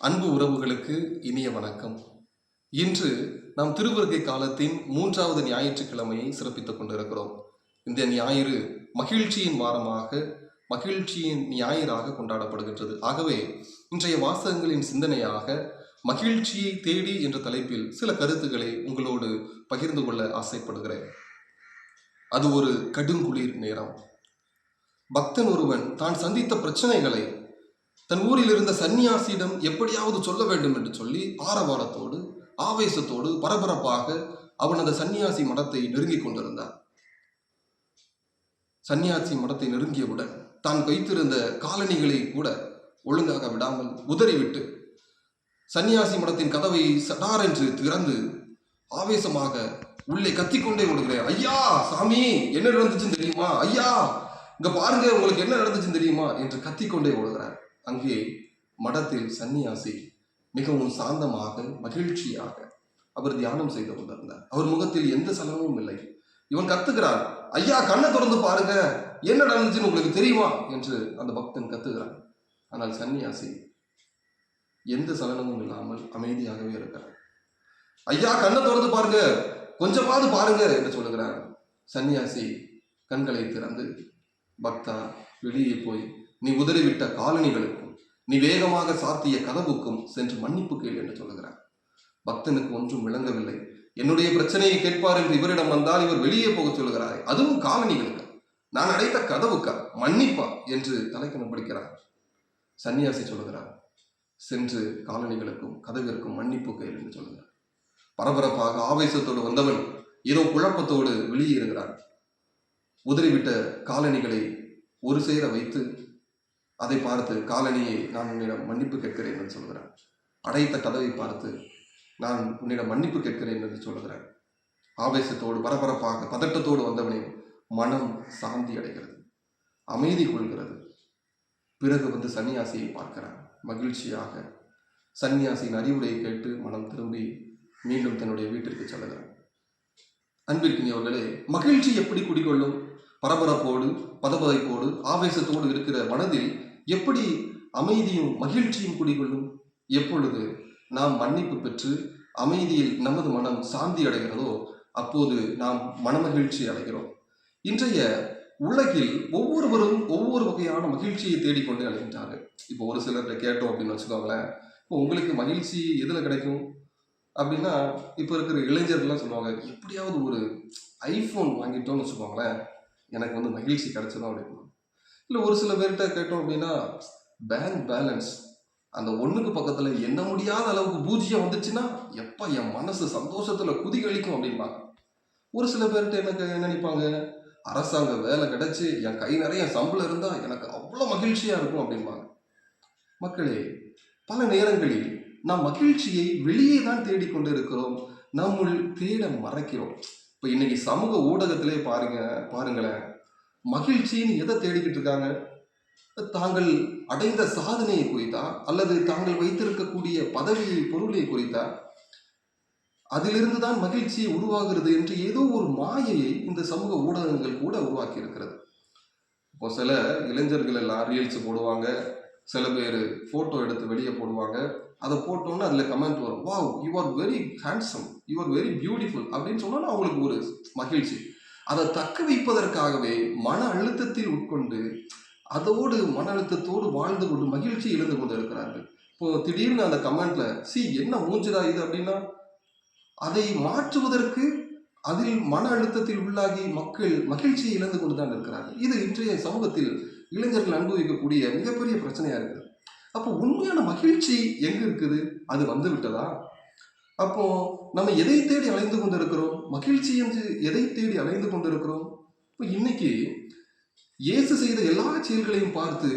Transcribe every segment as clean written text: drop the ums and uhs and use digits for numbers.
அன்பு உறவுகளுக்கு இனிய வணக்கம். இன்று நாம் திருவருகை காலத்தின் 3வது ஞாயிற்றுக்கிழமையை சிறப்பித்துக் கொண்டிருக்கிறோம். இந்த ஞாயிறு மகிழ்ச்சியின் வாரமாக, மகிழ்ச்சியின் ஞாயிறாக கொண்டாடப்படுகின்றது. ஆகவே இன்றைய வாசகங்களின் சிந்தனையாக மகிழ்ச்சியை தேடி என்ற தலைப்பில் சில கருத்துக்களை உங்களோடு பகிர்ந்து கொள்ள ஆசைப்படுகிறேன். அது ஒரு கடுங்குளிர் நேரம். பக்தன் ஒருவன் தான் சந்தித்த பிரச்சனைகளை தன் ஊரில் இருந்த சன்னியாசியிடம் எப்படியாவது சொல்ல வேண்டும் என்று சொல்லி ஆரவாரத்தோடு, ஆவேசத்தோடு, பரபரப்பாக அவன் அந்த சன்னியாசி மடத்தை நெருங்கிக் கொண்டிருந்தான். சன்னியாசி மடத்தை நெருங்கியவுடன் தான் வைத்திருந்த காலணிகளை கூட ஒழுங்காக விடாமல் உதறிவிட்டு சன்னியாசி மடத்தின் கதவை சடாரென்று திறந்து ஆவேசமாக உள்ளே கத்திக்கொண்டே ஓடுகிறேன். ஐயா சாமி, என்ன நடந்துச்சுன்னு தெரியுமா? ஐயா இங்க பாருங்க, உங்களுக்கு என்ன நடந்துச்சுன்னு தெரியுமா என்று கத்திக்கொண்டே ஓடுகிறார். அங்கே மடத்தில் சன்னியாசி மிகவும் சாந்தமாக, மகிழ்ச்சியாக அவர் தியானம் செய்து கொண்டிருந்தார். அவர் முகத்தில் எந்த சலனமும் இல்லை. இவன் கத்துகிறான், ஐயா கண்ணை திறந்து பாருங்க, என்ன நடந்துச்சுன்னு உங்களுக்கு தெரியுமா என்று அந்த பக்தன் கத்துகிறான். ஆனால் சன்னியாசி எந்த சலனமும் இல்லாமல் அமைதியாகவே இருக்கிறார். ஐயா கண்ணை திறந்து பாருங்க, கொஞ்சமாவது பாருங்க என்று சொல்லுகிறான். சன்னியாசி கண்களை திறந்து, பக்தா வெளியே போய் நீ உதறிவிட்ட காலணிகளுக்கும் நீ வேகமாக சாத்திய கதவுக்கும் சென்று மன்னிப்பு கேள் என்று சொல்லுகிறார். பக்தனுக்கு ஒன்றும் விளங்கவில்லை. என்னுடைய பிரச்சனையை கேட்பார் என்று இவரிடம் வந்தால் இவர் வெளியே போக சொல்லுகிறார், அதுவும் காலணிகளுக்கு, நான் அடைத்த கதவுக்கா, மன்னிப்பா என்று தலைக்கணம் படிக்கிறார். சன்னியாசி சொல்லுகிறார், சென்று காலணிகளுக்கும் கதவிற்கும் மன்னிப்பு கேள் என்று சொல்லுகிறார். பரபரப்பாக ஆவேசத்தோடு வந்தவன் ஏதோ குழப்பத்தோடு வெளியே இருக்கிறான். உதறிவிட்ட காலணிகளை ஒரு சேர வைத்து அதை பார்த்து, காலனியை நான் உன்னிடம் மன்னிப்பு கேட்கிறேன் என்று சொல்கிறான். அடைத்த கதவை பார்த்து, நான் உன்னிடம் மன்னிப்பு கேட்கிறேன் என்று சொல்கிறான். ஆவேசத்தோடு, பரபரப்பாக, பதட்டத்தோடு வந்தவனை மனம் சாந்தி அடைகிறது, அமைதி கொள்கிறது. பிறகு வந்து சன்னியாசியை பார்க்கிறான். மகிழ்ச்சியாக சன்னியாசியின் அறிவுரையை கேட்டு மனம் திரும்பி மீண்டும் தன்னுடைய வீட்டிற்கு செல்கிறான். அன்பிற்கினியவர்களே, மகிழ்ச்சி எப்படி குடிகொள்ளும்? பரபரப்போடு, பதபதைப்போடு, ஆவேசத்தோடு இருக்கிற மனதில் எப்படி அமைதியும் மகிழ்ச்சியும் குடிகொள்ளும்? எப்பொழுது நாம் மன்னிப்பு பெற்று அமைதியில் நமது மனம் சாந்தி அடைகிறதோ அப்போது நாம் மனமகிழ்ச்சி அடைகிறோம். இன்றைய உலகில் ஒவ்வொருவரும் ஒவ்வொரு வகையான மகிழ்ச்சியை தேடிக்கொண்டு அடைகின்றார்கள். இப்போ ஒரு சிலர்கிட்ட கேட்டோம் அப்படின்னு வச்சுக்கோங்களேன், இப்போ உங்களுக்கு மகிழ்ச்சி எதில் கிடைக்கும் அப்படின்னா, இப்போ இருக்கிற இளைஞர்கள்லாம் சொல்லுவாங்க, எப்படியாவது ஒரு ஐஃபோன் வாங்கிட்டோம்னு வச்சுக்கோங்களேன், எனக்கு வந்து மகிழ்ச்சி கிடைச்சதும் அப்படின்னு. இல்லை ஒரு சில பேர்கிட்ட கேட்டோம் அப்படின்னா, பேங்க் பேலன்ஸ் அந்த ஒன்றுக்கு பக்கத்தில் எண்ண முடியாத அளவுக்கு பூஜ்ஜியம் வந்துச்சுன்னா எப்போ என் மனசு சந்தோஷத்தில் குதிகழிக்கும் அப்படின்பாங்க. ஒரு சில பேர்கிட்ட என்ன நினைப்பாங்க, அரசாங்க வேலை கிடைச்சி என் கை நிறைய சம்பளம் இருந்தால் எனக்கு அவ்வளோ மகிழ்ச்சியாக இருக்கும் அப்படின்பாங்க. மக்களே, பல நேரங்களில் நாம் மகிழ்ச்சியை வெளியே தான் தேடிக்கொண்டு இருக்கிறோம், நம்முள் தேட மறைக்கிறோம். இப்போ இன்னைக்கு சமூக ஊடகத்திலே பாருங்களேன், மகிழ்ச்சின்னு எதை தேடிக்கிட்டு இருக்காங்க? தாங்கள் அடைந்த சாதனையை குறித்தா, அல்லது தாங்கள் வைத்திருக்கக்கூடிய பதவியை, பொருளை குறித்தா, அதிலிருந்து தான் மகிழ்ச்சியை உருவாகிறது என்று ஏதோ ஒரு மாயையை இந்த சமூக ஊடகங்கள் கூட உருவாக்கி இருக்கிறது. இப்போ சில இளைஞர்கள் எல்லாம் ரீல்ஸ் போடுவாங்க, சில பேர் போட்டோ எடுத்து வெளியே போடுவாங்க. அதை போட்டோன்னா அதில் கமெண்ட் வரும், wow you are very handsome, you are very beautiful அப்படின்னு சொன்னா அவங்களுக்கு ஒரு மகிழ்ச்சி. அதை தக்க வைப்பதற்காகவே மன அழுத்தத்தில் உட்கொண்டு அதோடு மன அழுத்தத்தோடு வாழ்ந்து கொண்டு மகிழ்ச்சி இழந்து கொண்டு இருக்கிறார்கள். இப்போ திடீர்னு அந்த கமெண்ட்ல என்ன மூஞ்சுதா இது அப்படின்னா, அதை மாற்றுவதற்கு அதில் மன அழுத்தத்தில் உள்ளாகி மக்கள் மகிழ்ச்சியை இழந்து கொண்டு தான் இருக்கிறார்கள். இது இன்றைய சமூகத்தில் இளைஞர்கள் அனுபவிக்கக்கூடிய மிகப்பெரிய பிரச்சனையா இருக்குது. அப்போ உண்மையான மகிழ்ச்சி எங்க இருக்குது? அது வந்து விட்டதா? அப்போ நம்ம எதை தேடி அலைந்து கொண்டிருக்கிறோம்? மகிழ்ச்சி என்று எதை தேடி அலைந்து கொண்டிருக்கிறோம்? இப்போ இன்னைக்கு இயேசு செய்த எல்லா செயல்களையும் பார்த்து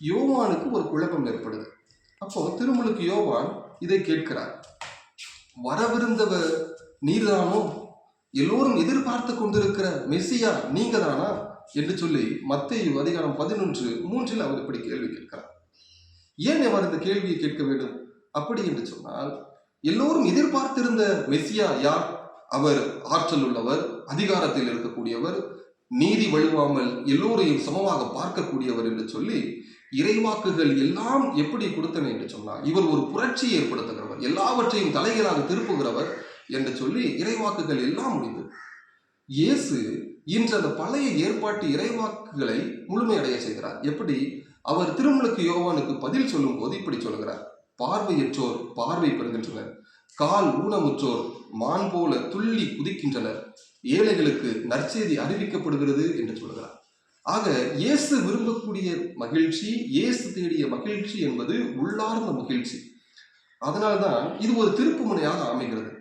யோவானுக்கு ஒரு குழப்பம் ஏற்படுது. அப்போ திருமுழுக்கு யோவான் இதை கேட்கிறார், வரவிருந்தவர் நீர்தானோ? எல்லோரும் எதிர்பார்த்து கொண்டிருக்கிற மெசியா நீங்க தானா என்று சொல்லி மத்தேயு அதிகாரம் 11:3 அவர் இப்படி கேள்வி கேட்கிறார். ஏன் அவர் இந்த கேள்வியை கேட்க வேண்டும்? அப்படி என்று சொன்னால், எல்லோரும் எதிர்பார்த்திருந்த மெசியா யார்? அவர் ஆற்றல் உள்ளவர், அதிகாரத்தில் இருக்கக்கூடியவர், நீதி வழுவாமல் எல்லோரையும் சமமாக பார்க்கக்கூடியவர் என்று சொல்லி இறைவாக்குகள் எல்லாம் எப்படி கொடுத்தன என்று சொன்னால், இவர் ஒரு புரட்சியை ஏற்படுத்துகிறவர், எல்லாவற்றையும் தலைகளாக திருப்புகிறவர் என்று சொல்லி இறைவாக்குகள் எல்லாம் முடிந்தது. இயேசு இன்று அந்த பழைய ஏற்பாட்டு இறைவாக்குகளை முழுமையடைய செய்கிறார். எப்படி? அவர் திருமுழுக்கு யோவானுக்கு பதில் சொல்லும் போது இப்படி சொல்கிறார்: பார்வையற்றோர் பார்வை பெறுகின்றனர், கால் ஊனமுற்றோர் மான் போல துள்ளி குதிக்கின்றனர், ஏழைகளுக்கு நற்செய்தி அறிவிக்கப்படுகிறது என்று சொல்கிறார். ஆக இயேசு விரும்பக்கூடிய மகிழ்ச்சி, இயேசு தேடிய மகிழ்ச்சி என்பது உள்ளார்ந்த மகிழ்ச்சி. அதனால்தான் இது ஒரு திருப்பு முனையாக அமைகிறது.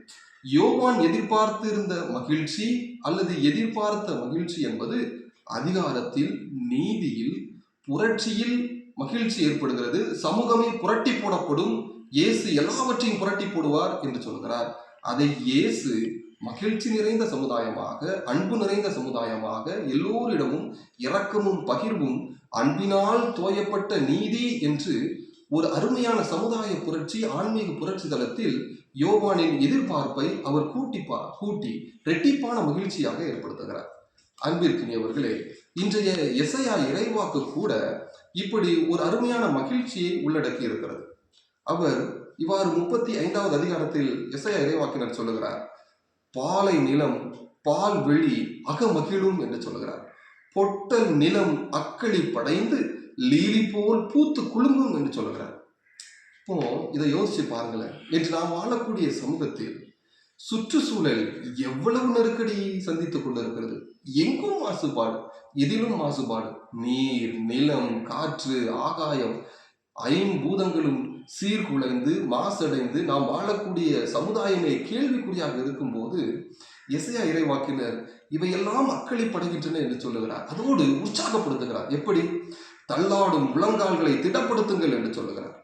யோவான் எதிர்பார்த்திருந்த மகிழ்ச்சி அல்லது எதிர்பார்த்த மகிழ்ச்சி என்பது அதிகாரத்தில், நீதியில், புரட்சியில் மகிழ்ச்சி ஏற்படுகிறது. சமூகமே புரட்டி போடப்படும், இயேசு எல்லாவற்றையும் புரட்டி போடுவார் என்று சொல்கிறார். அதை இயேசு மகிழ்ச்சி நிறைந்த சமுதாயமாக, அன்பு நிறைந்த சமுதாயமாக, எல்லோரிடமும் இரக்கமும் பகிர்வும் அன்பினால் தோயப்பட்ட நீதி என்று ஒரு அருமையான சமுதாய புரட்சி, ஆன்மீக புரட்சி தளத்தில் யோவானின் எதிர்பார்ப்பை அவர் கூட்டி இரட்டிப்பான மகிழ்ச்சியாக ஏற்படுத்துகிறார். அன்பிற்கினியவர்களே, இன்றைய எசையா இறைவாக்கு கூட இப்படி ஒரு அருமையான மகிழ்ச்சியை உள்ளடக்கி இருக்கிறது. அவர் இவ்வாறு 35வது அதிகாரத்தில் எசையா இறைவாக்கினர் சொல்லுகிறார்: பாலை நிலம் பால் வெளி அகமகிழும் என்று சொல்லுகிறார். பொட்டல் நிலம் அக்களி படைந்து லீலி போல் பூத்து குலுங்கும் என்று சொல்லுகிறார். இப்போ இதை யோசிச்சு பாருங்களேன். இன்று நாம் வாழக்கூடிய சமூகத்தில் சுற்றுச்சூழல் எவ்வளவு நெருக்கடியை சந்தித்துக் கொண்டிருக்கிறது. எங்கும் மாசுபாடு, எதிலும் மாசுபாடு. நீர், நிலம், காற்று, ஆகாயம், ஐம்பூதங்களும் சீர்குலைந்து மாசடைந்து நாம் வாழக்கூடிய சமுதாயமே கேள்விக்குறியாக இருக்கும்போது எசையா இறைவாக்கினர் இவையெல்லாம் அக்களிப்படைகின்றன என்று சொல்லுகிறார். அதோடு உற்சாகப்படுத்துகிறார். எப்படி? தள்ளாடும் முழங்கால்களை திடப்படுத்துங்கள் என்று சொல்லுகிறார்,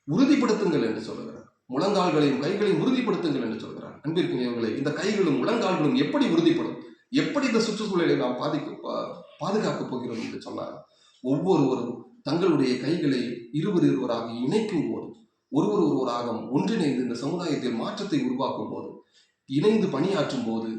உறுதிப்படுத்துங்கள் என்று சொல்லுகிறார். முழங்கால்களையும் கைகளையும் உறுதிப்படுத்துங்கள் என்று சொல்கிறார். அன்பிற்குரியவர்களே, இந்த கைகளும் முழங்கால்களும் எப்படி உறுதிப்படும்? எப்படி இந்த சுற்றுச்சூழலை நாம் பாதுகாக்கப் போகிறோம் என்று சொன்னார், ஒவ்வொருவரும் தங்களுடைய கைகளை இருவராக இணைக்கும் போது, ஒருவராக ஒன்றிணைந்து இந்த சமுதாயத்தில் மாற்றத்தை உருவாக்கும் போது, இணைந்து பணியாற்றும் போது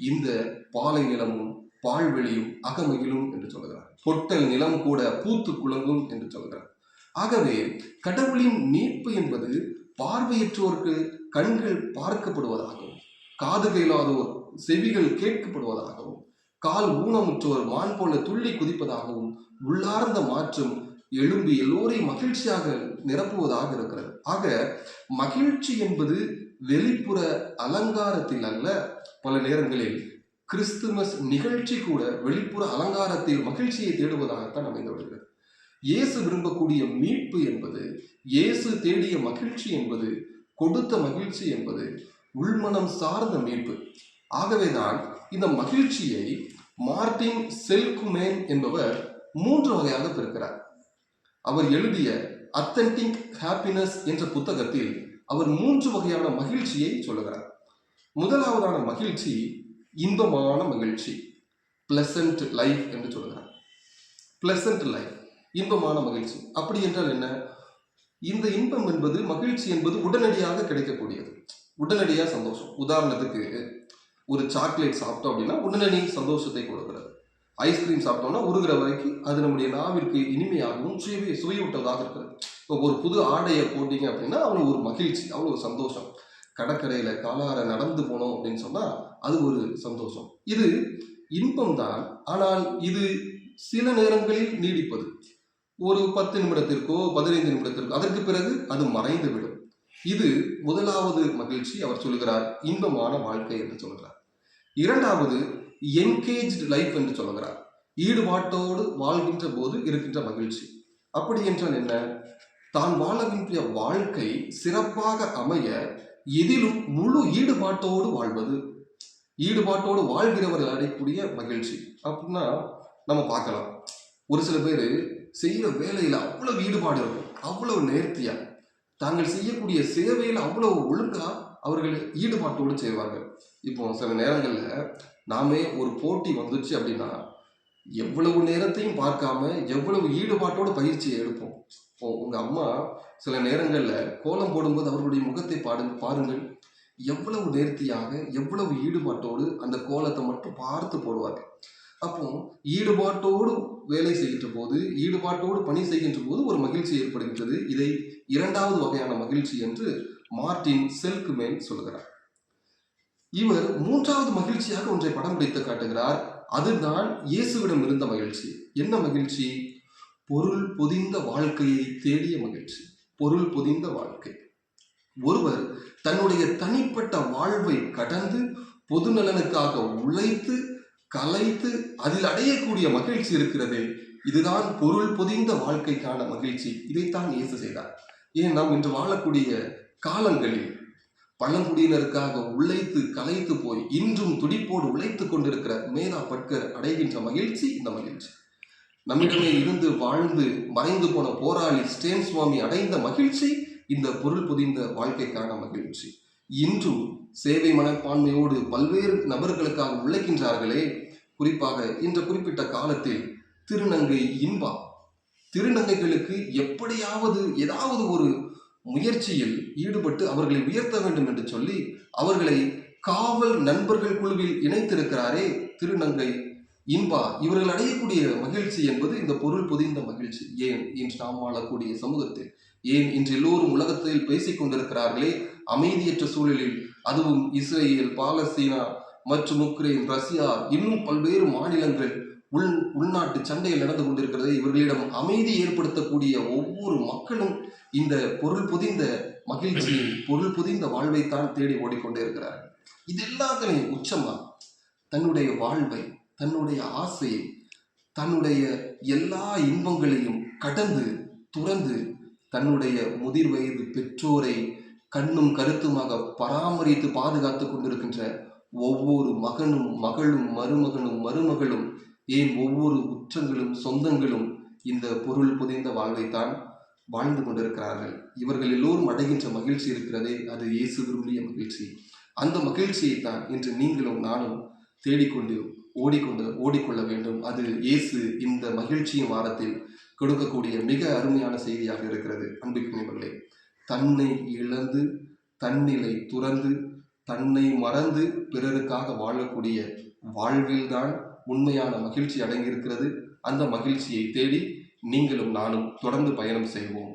இந்த பாலை நிலமும் பால்வெளியும் அகமகிழும் என்று சொல்கிறார். பொட்டல் நிலம் கூட பூத்து குலுங்கும் என்று சொல்கிறார். ஆகவே கடவுளின் மீட்பு என்பது பார்வையற்றோருக்கு கண்கள் பார்க்கப்படுவதாகவும், காது கேளாதோர் செவிகள் கேட்கப்படுவதாகவும், கால் ஊனமுற்றோர் மான் போல துள்ளி குதிப்பதாகவும், உள்ளார்ந்த மாற்றம் எழும்பி எல்லோரையும் மகிழ்ச்சியாக நிரப்புவதாக இருக்கிறது. ஆக மகிழ்ச்சி என்பது வெளிப்புற அலங்காரத்தில் அல்ல. பல நேரங்களில் கிறிஸ்துமஸ் நிகழ்ச்சி கூட வெளிப்புற அலங்காரத்தில் மகிழ்ச்சியை தேடுவதாகத்தான் அமைந்து வருகிறது. இயேசு விரும்பக்கூடிய மீட்பு என்பது, இயேசு தேடிய மகிழ்ச்சி என்பது, கொடுத்த மகிழ்ச்சி என்பது உள்மனம் சார்ந்த மீட்பு. ஆகவேதான் இந்த மகிழ்ச்சியை மார்டின் செல்குமேன் என்பவர் 3 வகையாக பிரிக்கிறார். அவர் எழுதிய அத்தன்டிக் ஹாப்பினஸ் என்ற புத்தகத்தில் அவர் 3 வகையான மகிழ்ச்சியை சொல்லுகிறார். முதலாவதான மகிழ்ச்சி இன்பமான மகிழ்ச்சி, பிளசன்ட் லைஃப் என்று சொல்லுகிறார். பிளசன்ட் லைஃப், இன்பமான மகிழ்ச்சி. அப்படி என்றால் என்ன? இந்த இன்பம் என்பது, மகிழ்ச்சி என்பது உடனடியாக கிடைக்கக்கூடியது, உடனடியாக சந்தோஷம். உதாரணத்துக்கு ஒரு சாக்லேட் சாப்பிட்டோம் அப்படின்னா உடனடி சந்தோஷத்தை கொடுக்கிறது. ஐஸ்கிரீம் சாப்பிட்டோம்னா உருகிற வரைக்கும் அது நம்முடைய நாவிற்கு இனிமையாகவும் சுவையூட்டதாக இருக்கிறது. இப்போ ஒரு புது ஆடையை போட்டிங்க அப்படின்னா அவ்வளோ ஒரு மகிழ்ச்சி, அவ்வளோ ஒரு சந்தோஷம். கடற்கரையில் காலார நடந்து போனோம் அப்படின்னு சொன்னால் அது ஒரு சந்தோஷம். இது இன்பம் தான். ஆனால் இது சில நேரங்களில் நீடிப்பது, ஒரு 10 நிமிடத்திற்கோ 15 நிமிடத்திற்கோ, அதற்கு பிறகு அது மறைந்து விடும். இது முதலாவது மகிழ்ச்சி. அவர் சொல்லுகிறார் இன்பமான வாழ்க்கை என்று சொல்கிறார். இரண்டாவது என்கேஜ்டு லைஃப் என்று சொல்லுகிறார். ஈடுபாட்டோடு வாழ்கின்ற போது இருக்கின்ற மகிழ்ச்சி. அப்படி என்றால் என்ன? தான் வாழுகின்ற வாழ்க்கை சிறப்பாக அமைய எதிலும் முழு ஈடுபாட்டோடு வாழ்வது, ஈடுபாட்டோடு வாழ்கிறவர்கள் அடையக்கூடிய மகிழ்ச்சி. அப்படின்னா நம்ம பார்க்கலாம், ஒரு சில பேர் செய்கிற வேலையில் அவ்வளவு ஈடுபாடு இருக்கும், அவ்வளவு நேர்த்தியா, தாங்கள் செய்யக்கூடிய சேவையில் அவ்வளவு ஒழுங்கா அவர்கள் ஈடுபாட்டோடு செய்வார்கள். இப்போ சில நேரங்களில் நாமே ஒரு போட்டி வந்துச்சு அப்படின்னா எவ்வளவு நேரத்தையும் பார்க்காம எவ்வளவு ஈடுபாட்டோடு பயிற்சியை எடுப்போம். இப்போ உங்க அம்மா சில நேரங்களில் கோலம் போடும்போது அவர்களுடைய முகத்தை பாருங்கள், எவ்வளவு நேர்த்தியாக எவ்வளவு ஈடுபாட்டோடு அந்த கோலத்தை மட்டும் பார்த்து போடுவார்கள். அப்போ ஈடுபாட்டோடு வேலை செய்கின்ற போது, ஈடுபாட்டோடு பணி செய்கின்ற போது ஒரு மகிழ்ச்சி ஏற்படுகின்றது. இதை இரண்டாவது வகையான மகிழ்ச்சி என்று மார்ட்டின் செல்க்மேன் சொல்கிறார். இவர் மூன்றாவது மகிழ்ச்சியாக ஒன்றை படம் பிடித்து காட்டுகிறார். அதுதான் இயேசுவிடம் இருந்த மகிழ்ச்சி. என்ன மகிழ்ச்சி? பொருள் பொதிந்த வாழ்க்கையை தேடிய மகிழ்ச்சி. பொருள் பொதிந்த வாழ்க்கை. ஒருவர் தன்னுடைய தனிப்பட்ட வாழ்வை கடந்து பொது நலனுக்காக உழைத்து கலைத்து அதில் அடையக்கூடிய மகிழ்ச்சி இருக்கிறது. இதுதான் பொருள் பொதிந்த வாழ்க்கைக்கான மகிழ்ச்சி. இதைத்தான் இயேசு செய்தார். ஏன் நாம் இன்று வாழக்கூடிய காலங்களில் பழங்குடியினருக்காக உழைத்து கலைத்து போய் இன்றும் துடிப்போடு உழைத்து கொண்டிருக்கிற மேதா பட்கர் அடைகின்ற மகிழ்ச்சி இந்த மகிழ்ச்சி. நம்மிடமே இருந்து வாழ்ந்து மறைந்து போன போராளி ஸ்டேன் சுவாமி அடைந்த மகிழ்ச்சி இந்த பொருள் பொதிந்த வாழ்க்கைக்கான மகிழ்ச்சி. இன்றும் சேவை மனப்பான்மையோடு பல்வேறு நபர்களுக்காக உழைக்கின்றார்களே. குறிப்பாக இந்த குறிப்பிட்ட காலத்தில் திருநங்கை இன்பா திருநங்கைகளுக்கு எப்படியாவது ஏதாவது ஒரு முயற்சியில் ஈடுபட்டு அவர்களை உயர்த்த வேண்டும் என்று சொல்லி அவர்களை காவல் நண்பர்கள் குழுவில் இணைத்திருக்கிறாரே திருநங்கை இன்பா. இவர்கள் அடையக்கூடிய மகிழ்ச்சி என்பது இந்த பொருள் பொதிந்த மகிழ்ச்சி. ஏன் இன்று நாம் வாழக்கூடிய சமூகத்தில், ஏன் இன்று எல்லோரும் உலகத்தில் பேசிக் கொண்டிருக்கிறார்களே அமைதியற்ற சூழலில், அதுவும் இஸ்ரேல், பாலஸ்தீனா மற்றும் உக்ரைன், ரஷ்யா, இன்னும் பல்வேறு மாநிலங்கள் உள்நாட்டு சண்டையில் நடந்து கொண்டிருக்கிறது. இவர்களிடம் அமைதி ஏற்படுத்தக்கூடிய ஒவ்வொரு மக்களும் இந்த பொருள் பொதிந்த மகிழ்ச்சியை, பொருள் பொதிந்த வாழ்வைத்தான் தேடி ஓடிக்கொண்டே இருக்கிறார்கள். இது எல்லாத்திலையும் உச்சமா தன்னுடைய வாழ்வை, தன்னுடைய ஆசையை, தன்னுடைய எல்லா இன்பங்களையும் கடந்து துறந்து தன்னுடைய முதிர் வயது பெற்றோரை கண்ணும் கருத்துமாக பராமரித்து பாதுகாத்து கொண்டிருக்கின்ற ஒவ்வொரு மகனும் மகளும் மருமகனும் மருமகளும், ஏன் ஒவ்வொரு உற்றங்களும் சொந்தங்களும் இந்த பொருள் புதைந்த வாழ்வைத்தான் வாழ்ந்து கொண்டிருக்கிறார்கள். இவர்கள் எல்லோரும் அடைகின்ற மகிழ்ச்சி இருக்கிறதே, அது இயேசு விரும்பிய மகிழ்ச்சி. அந்த மகிழ்ச்சியை தான் இன்று நீங்களும் நானும் தேடிக்கொண்டு ஓடிக்கொள்ள வேண்டும். அது இயேசு இந்த மகிழ்ச்சியின் வாரத்தில் கொடுக்கக்கூடிய மிக அருமையான செய்தியாக இருக்கிறது. அன்புக்குரியவர்களே, தன்னை இழந்து தன்னிலை துறந்து தன்னை மறந்து பிறருக்காக வாழக்கூடிய வாழ்வில்தான் உண்மையான மகிழ்ச்சி அடங்கியிருக்கிறது. அந்த மகிழ்ச்சியை தேடி நீங்களும் நானும் தொடர்ந்து பயணம் செய்வோம்.